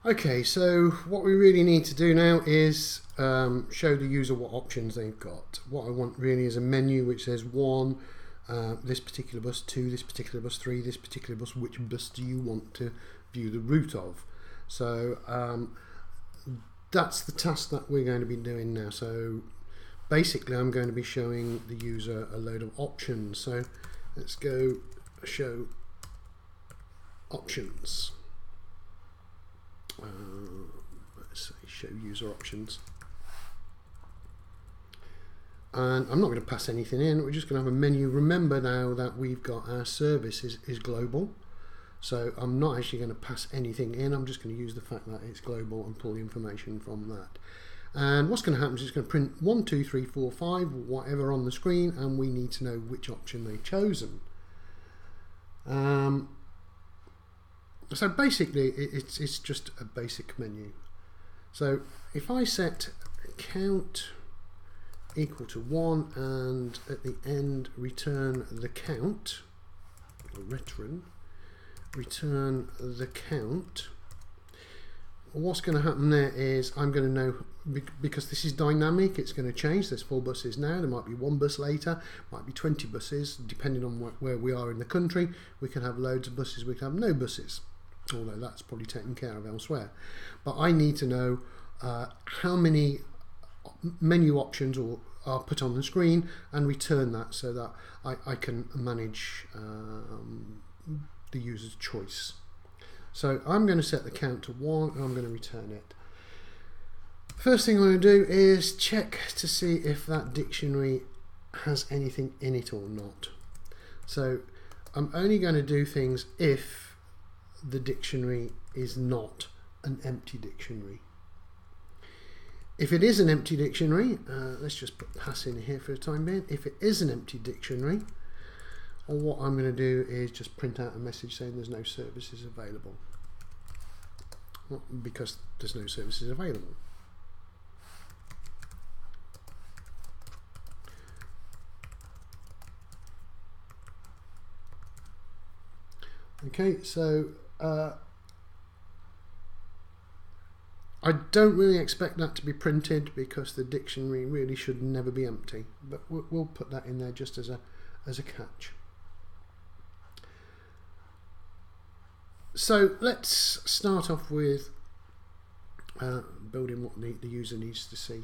Okay, so what we really need to do now is show the user what options they've got. What I want really is a menu which says 1, this particular bus, 2, this particular bus, 3, this particular bus, which bus do you want to view the route of? So that's the task that we're going to be doing now. So basically I'm going to be showing the user a load of options. So let's go show options. Let's say show user options, and I'm not going to pass anything in. We're just going to have a menu. Remember now that we've got our service is global, so I'm not actually going to pass anything in. I'm just going to use the fact that it's global and pull the information from that. And what's going to happen is it's going to print 1, 2, 3, 4, 5, whatever on the screen, and we need to know which option they've chosen. So basically it's just a basic menu. So if I set count equal to 1 and at the end return the count, or return the count, what's going to happen there is I'm going to know, because this is dynamic, it's going to change. There's 4 buses now, there might be 1 bus later, might be 20 buses, depending on where we are in the country. We can have loads of buses, we can have no buses, although that's probably taken care of elsewhere. But I need to know how many menu options are put on the screen and return that, so that I can manage the user's choice. So I'm going to set the count to 1 and I'm going to return it. First thing I'm going to do is check to see if that dictionary has anything in it or not. So I'm only going to do things if the dictionary is not an empty dictionary. If it is an empty dictionary, let's just put pass in here for the time being. If it is an empty dictionary, what I'm going to do is just print out a message saying there's no services available. Well, because there's no services available. Okay, so I don't really expect that to be printed because the dictionary really should never be empty, but we'll put that in there just as a catch. So let's start off with building what the user needs to see.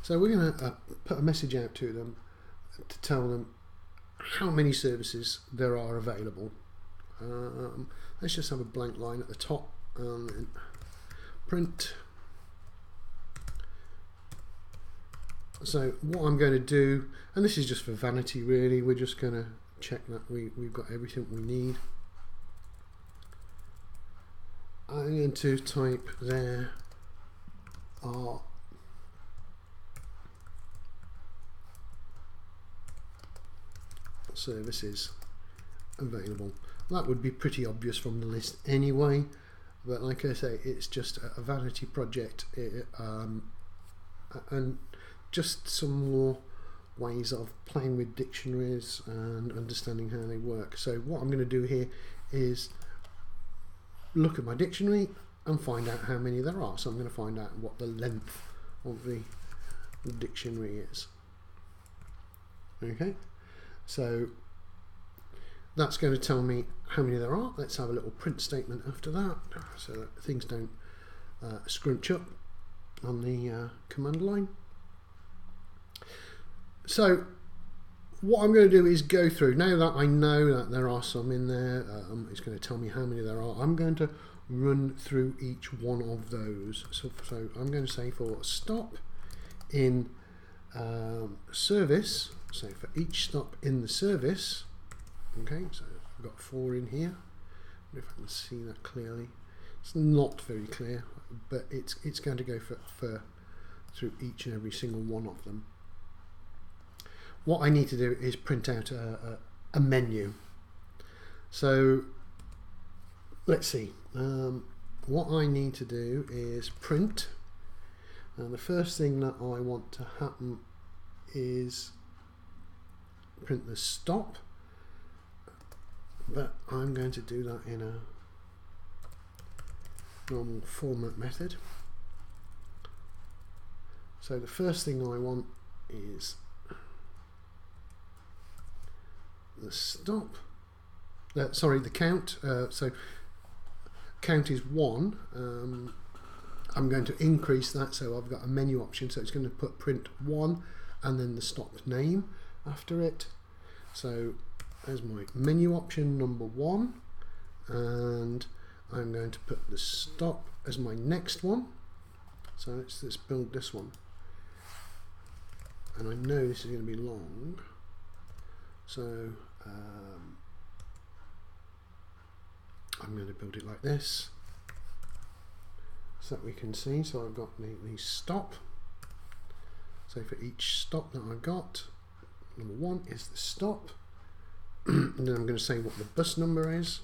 So we're going to put a message out to them to tell them how many services there are available. Let's just have a blank line at the top and print. So what I'm going to do, and this is just for vanity really, we're just going to check that we've got everything we need. I'm going to type there are services available. That would be pretty obvious from the list anyway, but like I say, it's just a vanity project, and just some more ways of playing with dictionaries and understanding how they work. So what I'm going to do here is look at my dictionary and find out how many there are. So I'm going to find out what the length of the dictionary is. Okay, so that's going to tell me how many there are. Let's have a little print statement after that so that things don't scrunch up on the command line. So what I'm going to do is go through, now that I know that there are some in there, it's going to tell me how many there are. I'm going to run through each one of those. So I'm going to say for stop in service, so for each stop in the service, okay, so I've got 4 in here. If I can see that clearly. It's not very clear, but it's going to go for through each and every single one of them. What I need to do is print out a menu. So let's see. What I need to do is print. And the first thing that I want to happen is print the stop. But I'm going to do that in normal format method. So the first thing I want is the stop, sorry, the count. So count is 1. I'm going to increase that, so I've got a menu option, so it's going to put print 1 and then the stop name after it. So there's my menu option number 1, and I'm going to put the stop as my next one. So let's build this one, and I know this is going to be long, so I'm going to build it like this so that we can see. So I've got the stop. So for each stop that I've got, number 1 is the stop, and then I'm going to say what the bus number is.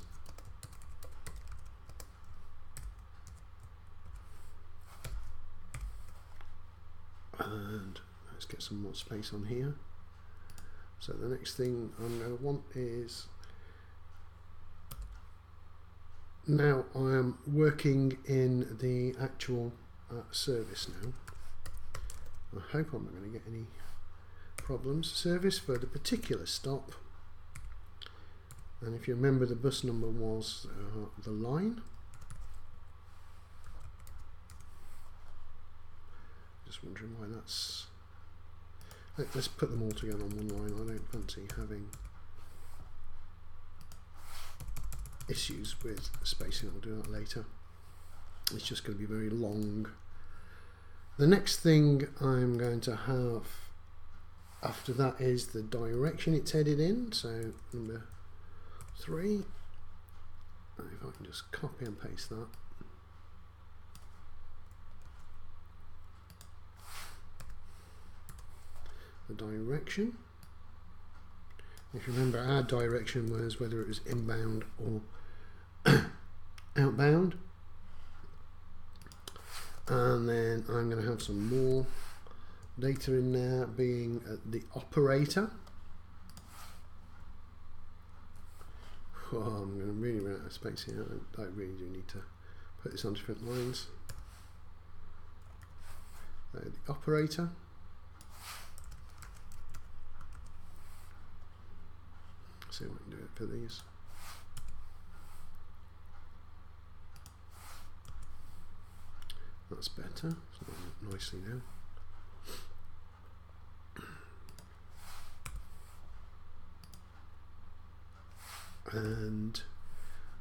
And let's get some more space on here. So the next thing I'm going to want is, now I am working in the actual service now. I hope I'm not going to get any problems. Service for the particular stop, and if you remember, the bus number was the line. Just wondering why that's... Let's put them all together on one line. I don't fancy having issues with spacing. I'll do that later. It's just going to be very long. The next thing I'm going to have after that is the direction it's headed in. So number 3. And if I can just copy and paste that. The direction. If you remember, our direction was whether it was inbound or outbound. And then I'm going to have some more data in there, being the operator. Oh, I'm going to really run out of space here. I really do need to put this on different lines. The operator. See if I can do it for these. That's better. It's not nicely now. And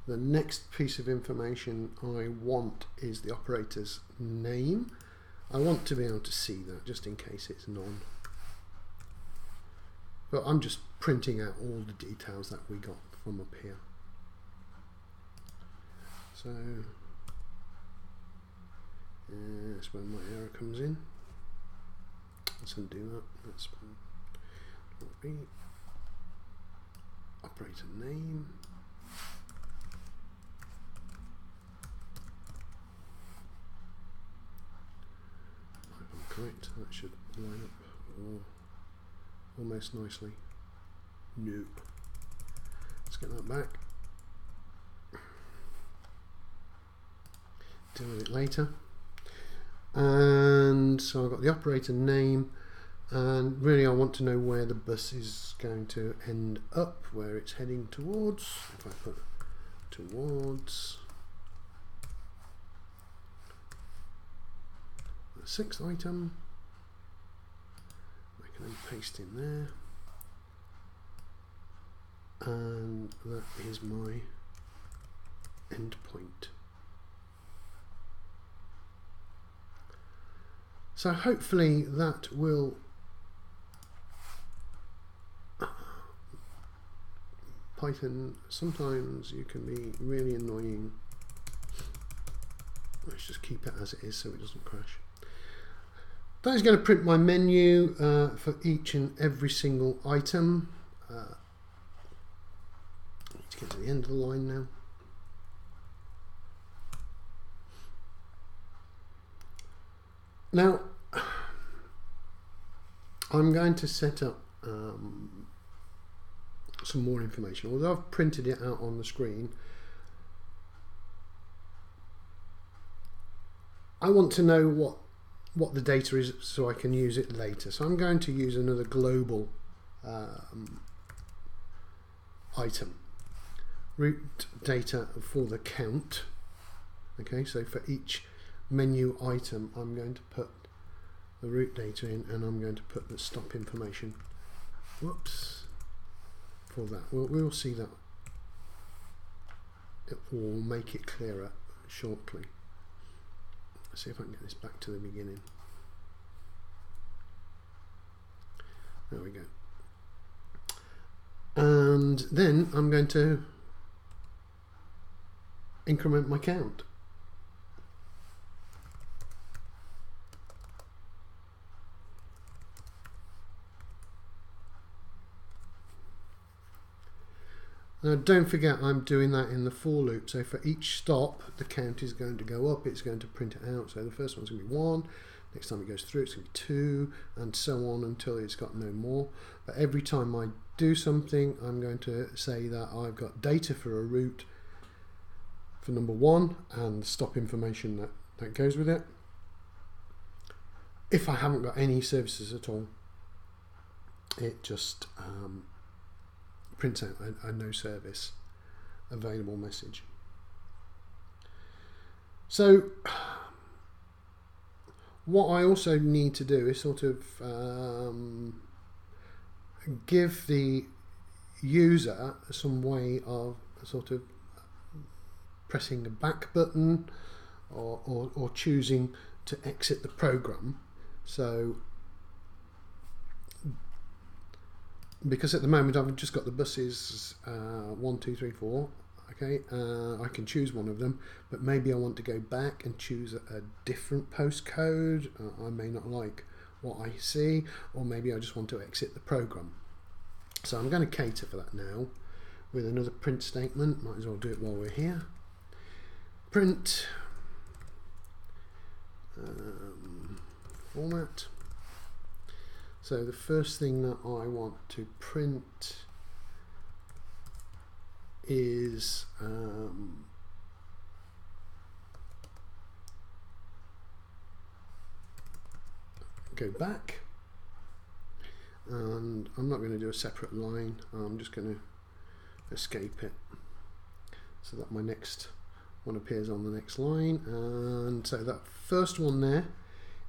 the next piece of information I want is the operator's name. I want to be able to see that just in case it's none. But I'm just printing out all the details that we got from up here. So that's where my error comes in. Let's undo that. That's what be operator name. If I'm correct, that should line up almost nicely. Nope. Let's get that back. Deal with it later. And so I've got the operator name, and really I want to know where the bus is going to end up, where it's heading towards. If I put towards the 6th item, I can then paste in there, and that is my end point. So hopefully that will Python, sometimes you can be really annoying. Let's just keep it as it is so it doesn't crash. That is going to print my menu for each and every single item. I need to get to the end of the line now. Now, I'm going to set up some more information. Although I've printed it out on the screen, I want to know what the data is so I can use it later. So I'm going to use another global item. Root data for the count. Okay, so for each menu item I'm going to put the root data in, and I'm going to put the stop information. Whoops. For that. We'll see that. It will make it clearer shortly. Let's see if I can get this back to the beginning. There we go. And then I'm going to increment my count. Now don't forget I'm doing that in the for loop, so for each stop the count is going to go up, it's going to print it out. So the first one's going to be 1, next time it goes through it's going to be 2, and so on until it's got no more. But every time I do something I'm going to say that I've got data for a route for number 1 and the stop information that goes with it. If I haven't got any services at all, it just prints out a no service available message. So what I also need to do is sort of give the user some way of sort of pressing a back button or choosing to exit the program. So because at the moment I've just got the buses 1, 2, 3, 4. Okay, I can choose one of them, but maybe I want to go back and choose a different postcode. I may not like what I see, or maybe I just want to exit the program. So I'm going to cater for that now with another print statement. Might as well do it while we're here. Print format. So the first thing that I want to print is go back, and I'm not going to do a separate line. I'm just going to escape it so that my next one appears on the next line. And so that first one there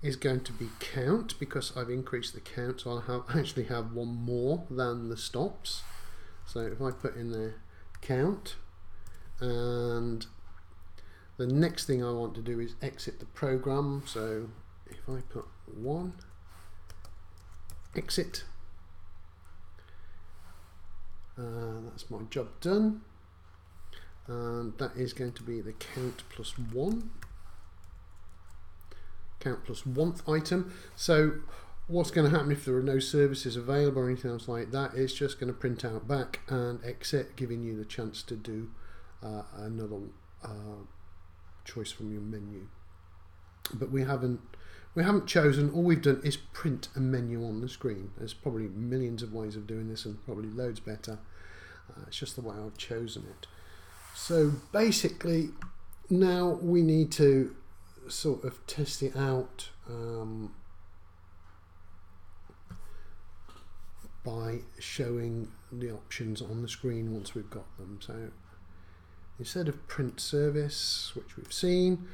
is going to be count, because I've increased the count, so I'll actually have one more than the stops. So if I put in there count, and the next thing I want to do is exit the program. So if I put 1, exit, that's my job done, and that is going to be the count plus 1. Count plus 1th item. So what's going to happen if there are no services available or anything else like that? It's just going to print out back and exit, giving you the chance to do another choice from your menu. But we haven't chosen. All we've done is print a menu on the screen. There's probably millions of ways of doing this, and probably loads better. It's just the way I've chosen it. So basically now we need to sort of test it out by showing the options on the screen once we've got them. So instead of print service, which we've seen,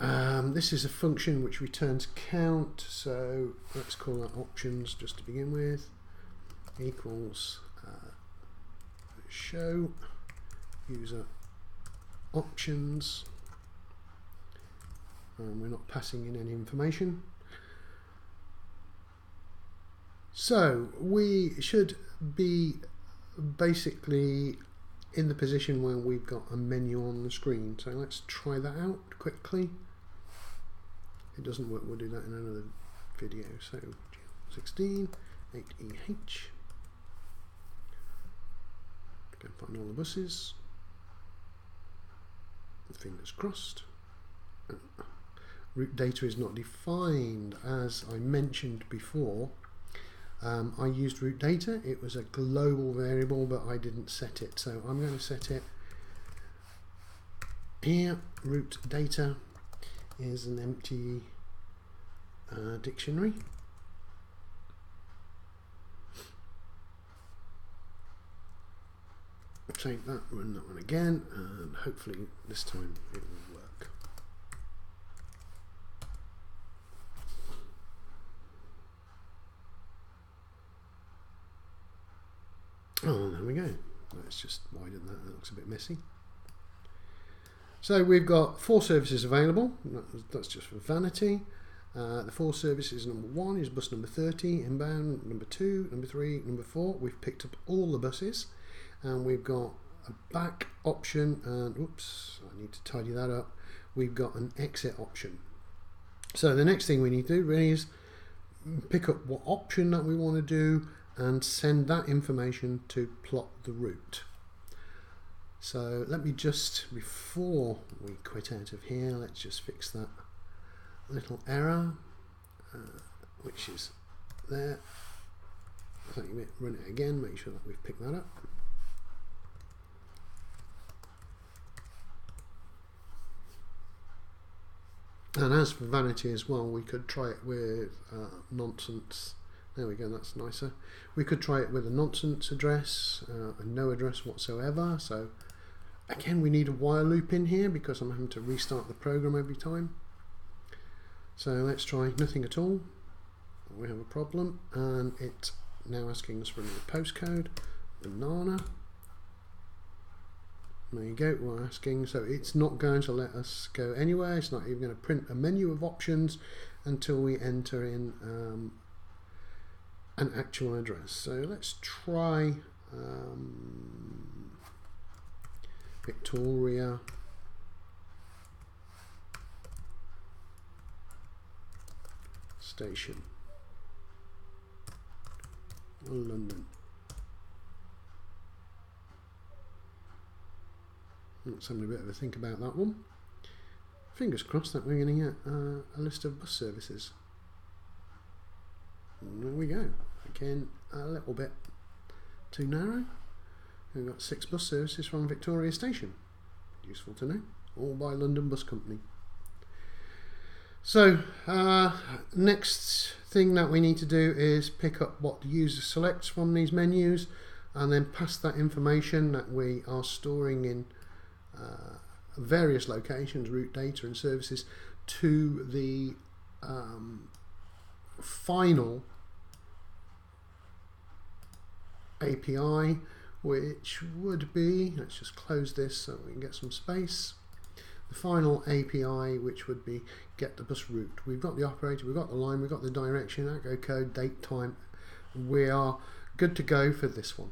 this is a function which returns count, so let's call that options just to begin with, equals show user options. We're not passing in any information. So we should be basically in the position where we've got a menu on the screen. So let's try that out quickly. If it doesn't work, we'll do that in another video. So 16, 8EH. Go find all the buses. Fingers crossed. Route data is not defined. As I mentioned before, I used route data. It was a global variable, but I didn't set it. So I'm going to set it here, route data is an empty dictionary. Take that, run that one again, and hopefully this time it will work. Oh, there we go. Let's just widen that. That looks a bit messy. So we've got 4 services available. That's just for vanity. The 4 services, number 1 is bus number 30 inbound, number 2, number 3, number 4. We've picked up all the buses, and we've got a back option, and oops, I need to tidy that up. We've got an exit option. So the next thing we need to do really is pick up what option that we want to do and send that information to plot the route. So let me just, before we quit out of here, let's just fix that little error, which is there. Run it again, make sure that we've picked that up. And as for vanity as well, we could try it with nonsense. There we go, that's nicer. We could try it with a nonsense address and no address whatsoever. So again, we need a while loop in here because I'm having to restart the program every time. So let's try nothing at all. We have a problem, and it's now asking us for the postcode, banana. There you go, we're asking, so it's not going to let us go anywhere. It's not even going to print a menu of options until we enter in an actual address. So let's try Victoria Station, London. Let's have a bit of a think about that one. Fingers crossed that we're going to get a list of bus services. There we go. Again, a little bit too narrow. We've got 6 bus services from Victoria Station. Useful to know. All by London Bus Company. So, next thing that we need to do is pick up what the user selects from these menus and then pass that information that we are storing in various locations, route data and services, to the final API, which would be, let's just close this so we can get some space. The final API, which would be get the bus route. We've got the operator, we've got the line, we've got the direction, echo code, date, time. We are good to go for this one.